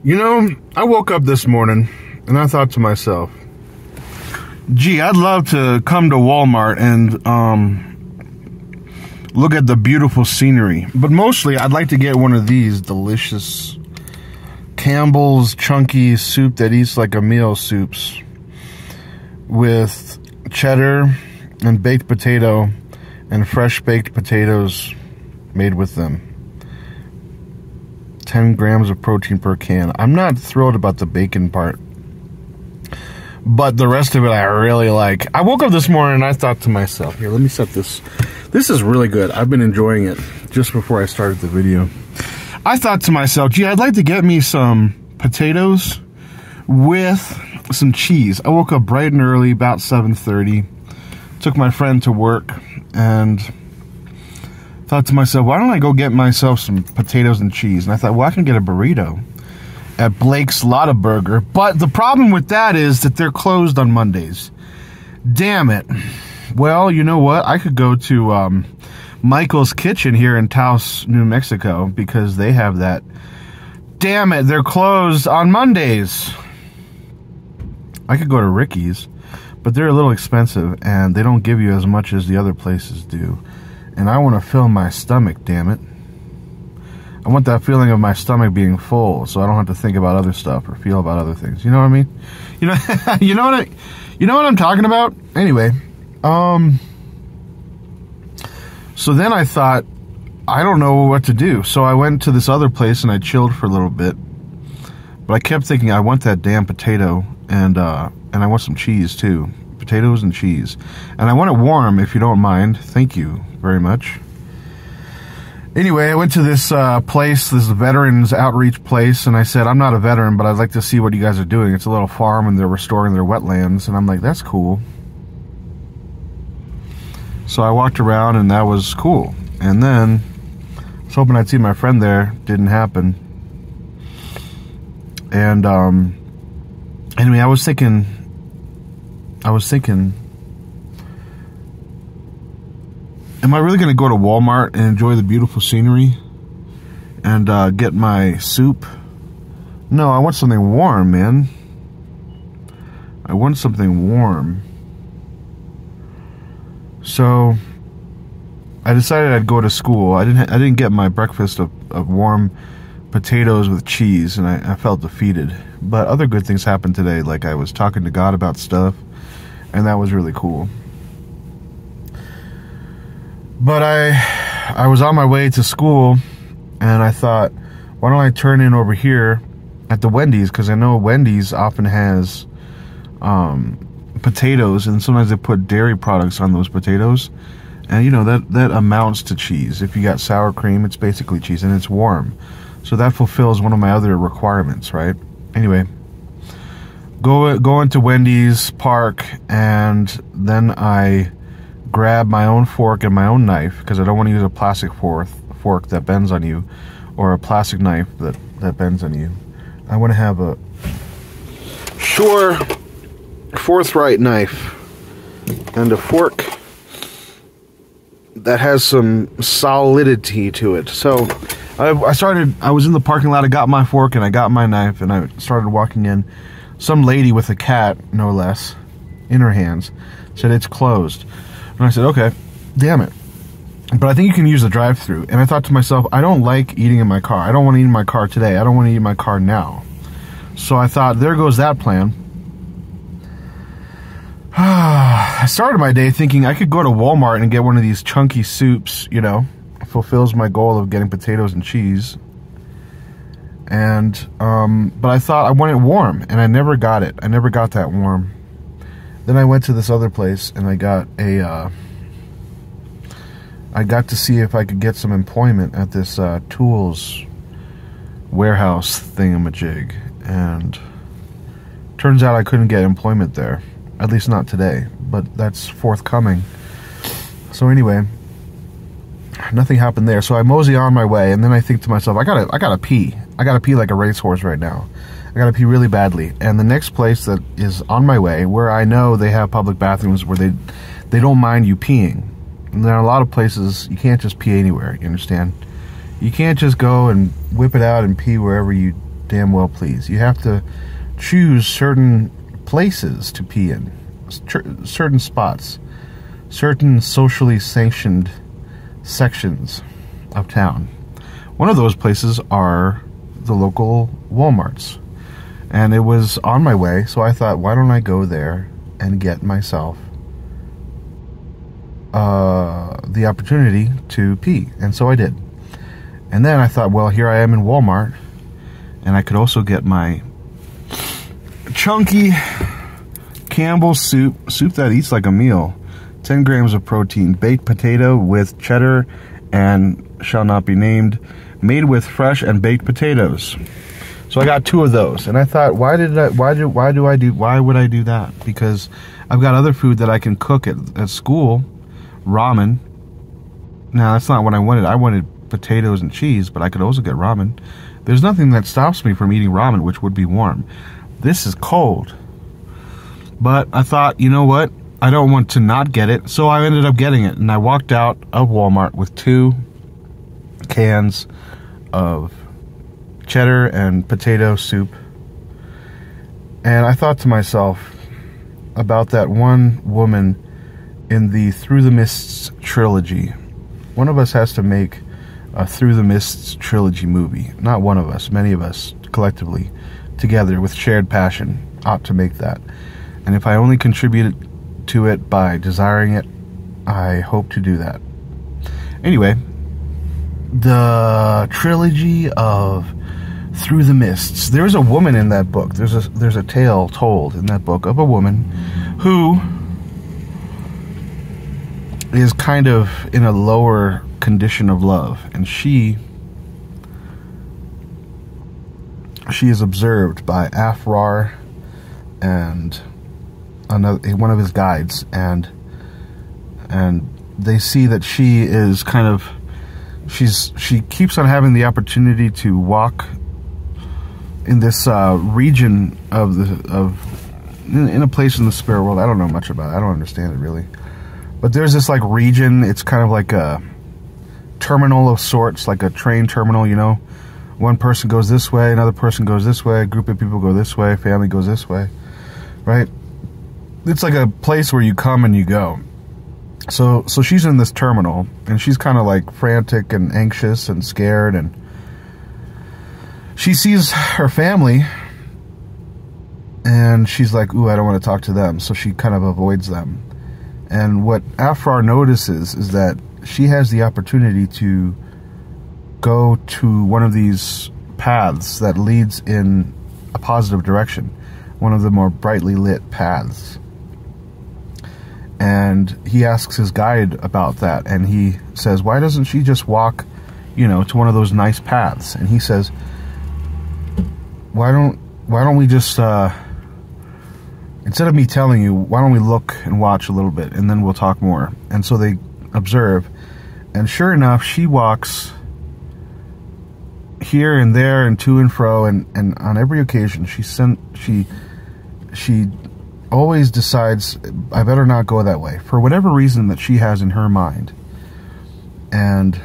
You know, I woke up this morning and I thought to myself, gee, I'd love to come to Walmart and look at the beautiful scenery. But mostly, I'd like to get one of these delicious Campbell's chunky soup that eats like a meal soups with cheddar and baked potato and fresh baked potatoes made with them. 10 grams of protein per can. I'm not thrilled about the bacon part, but the rest of it I really like. I woke up this morning and I thought to myself, here, let me set this. This is really good. I've been enjoying it just before I started the video. I thought to myself, gee, I'd like to get me some potatoes with some cheese. I woke up bright and early, about 7:30. Took my friend to work and thought to myself, why don't I go get myself some potatoes and cheese? And I thought, well, I can get a burrito at Blake's Lotta Burger. But the problem with that is that they're closed on Mondays. Damn it. Well, you know what? I could go to Michael's Kitchen here in Taos, New Mexico, because they have that. Damn it, they're closed on Mondays. I could go to Ricky's, but they're a little expensive, and they don't give you as much as the other places do. And I want to fill my stomach, damn it. I want that feeling of my stomach being full, so I don't have to think about other stuff or feel about other things. You know what I mean? You know, you know what I'm talking about? Anyway, so then I thought, I don't know what to do. So I went to this other place and I chilled for a little bit. But I kept thinking, I want that damn potato, and I want some cheese too. Potatoes and cheese. And I want it warm, if you don't mind. Thank you very much. Anyway, I went to this place, this veterans outreach place, and I said, I'm not a veteran, but I'd like to see what you guys are doing. It's a little farm and they're restoring their wetlands. And I'm like, that's cool. So I walked around and that was cool. And then I was hoping I'd see my friend there. Didn't happen. And anyway, I was thinking, am I really going to go to Walmart and enjoy the beautiful scenery and get my soup? No, I want something warm, man. I want something warm. So I decided I'd go to school. I didn't get my breakfast of warm potatoes with cheese, and I felt defeated. But other good things happened today, like I was talking to God about stuff, and that was really cool. But I was on my way to school, and I thought, why don't I turn in over here at the Wendy's, because I know Wendy's often has potatoes, and sometimes they put dairy products on those potatoes, and you know, that amounts to cheese. If you got sour cream, it's basically cheese, and it's warm. So that fulfills one of my other requirements, right? Anyway, go into Wendy's, park, and then I grab my own fork and my own knife, because I don't want to use a plastic fork that bends on you, or a plastic knife that bends on you. I want to have a sure forthright knife and a fork that has some solidity to it. So I was in the parking lot, I got my fork and I got my knife, and I started walking in. Some lady with a cat, no less, in her hands, said it's closed. And I said, okay, damn it. But I think you can use the drive-thru. And I thought to myself, I don't like eating in my car. I don't want to eat in my car today. I don't want to eat in my car now. So I thought, there goes that plan. I started my day thinking I could go to Walmart and get one of these chunky soups, you know, fulfills my goal of getting potatoes and cheese. And, but I thought I want it warm, and I never got it. I never got that warm. Then I went to this other place, and I got to see if I could get some employment at this tools warehouse thingamajig, and turns out I couldn't get employment there, at least not today, but that's forthcoming. So anyway, nothing happened there. So I mosey on my way, and then I think to myself, I gotta pee. I gotta pee like a racehorse right now. I gotta pee really badly. And the next place that is on my way, where I know they have public bathrooms where they don't mind you peeing. And there are a lot of places you can't just pee anywhere, you understand? You can't just go and whip it out and pee wherever you damn well please. You have to choose certain places to pee in, certain spots, certain socially sanctioned sections of town. One of those places are the local Walmarts. And it was on my way, so I thought, why don't I go there and get myself the opportunity to pee? And so I did. And then I thought, well, here I am in Walmart, and I could also get my chunky Campbell soup that eats like a meal. 10 grams of protein, baked potato with cheddar and shall not be named, made with fresh and baked potatoes. So I got 2 of those, and I thought, why would I do that? Because I've got other food that I can cook at school. Ramen. Now that's not what I wanted. I wanted potatoes and cheese, but I could also get ramen. There's nothing that stops me from eating ramen, which would be warm. This is cold. But I thought, you know what? I don't want to not get it, so I ended up getting it. And I walked out of Walmart with 2 cans of cheddar and potato soup. And I thought to myself about that one woman in the Through the Mists trilogy. One of us has to make a Through the Mists trilogy movie. Not one of us, many of us collectively, together with shared passion, ought to make that. And if I only contributed to it by desiring it, I hope to do that. Anyway, the trilogy of Through the Mists. There's a woman in that book. There's a tale told in that book of a woman who is kind of in a lower condition of love, and she is observed by Afrar and one of his guides, and they see that she is kind of she keeps on having the opportunity to walk in this region in a place in the spirit world. I don't know much about it. I don't understand it really. But there's this like region, it's kind of like a terminal of sorts, like a train terminal, you know. One person goes this way, another person goes this way, a group of people go this way, family goes this way, right? It's like a place where you come and you go. So she's in this terminal, and she's kind of like frantic and anxious and scared, and she sees her family, and she's like, ooh, I don't want to talk to them. So she kind of avoids them. And what Afrar notices is that she has the opportunity to go to one of these paths that leads in a positive direction, one of the more brightly lit paths. And he asks his guide about that, and he says, why doesn't she just walk, you know, to one of those nice paths? And he says, why don't we just instead of me telling you, why don't we look and watch a little bit, and then we'll talk more. And so they observe, and sure enough, she walks here and there and to and fro, and on every occasion she always decides, I better not go that way, for whatever reason that she has in her mind. And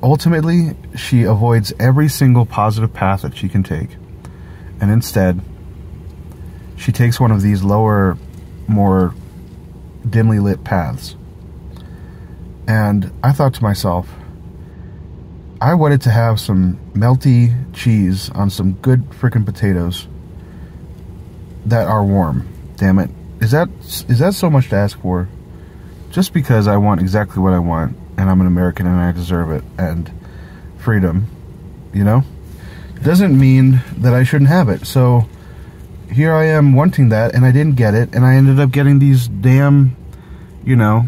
ultimately, she avoids every single positive path that she can take, and instead she takes one of these lower, more dimly lit paths. And I thought to myself, I wanted to have some melty cheese on some good frickin' potatoes that are warm. Damn it. Is that so much to ask for? Just because I want exactly what I want, and I'm an American and I deserve it, and freedom, you know, doesn't mean that I shouldn't have it. So here I am wanting that, and I didn't get it, and I ended up getting these damn, you know,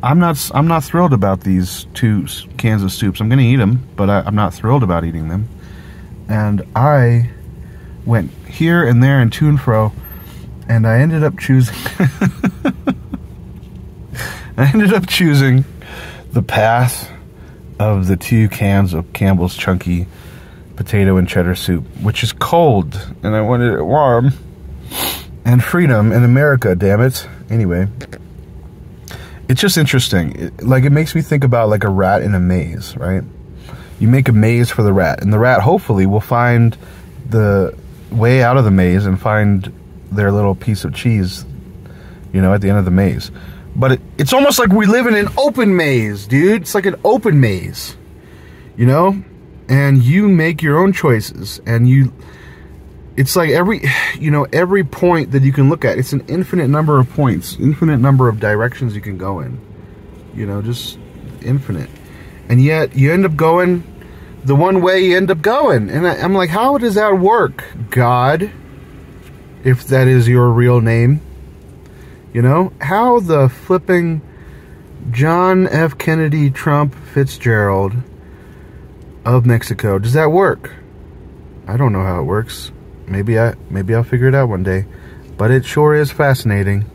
I'm not thrilled about these 2 cans of soups. I'm going to eat them, but I'm not thrilled about eating them. And I went here and there and to and fro, and I ended up choosing the path of the 2 cans of Campbell's chunky potato and cheddar soup, which is cold, and I wanted it warm. And freedom in America, damn it. Anyway, it's just interesting. It makes me think about like a rat in a maze, right? You make a maze for the rat, and the rat hopefully will find the way out of the maze and find their little piece of cheese, you know, at the end of the maze. But it's almost like we live in an open maze, dude. It's like an open maze, you know? And you make your own choices, and it's like every point that you can look at, it's an infinite number of points, infinite number of directions you can go in, you know, just infinite. And yet you end up going the one way you end up going. And I'm like, how does that work, God? If that is your real name, you know, how the flipping John F. Kennedy Trump Fitzgerald of Mexico does that work? I don't know how it works. Maybe I'll figure it out one day, but it sure is fascinating.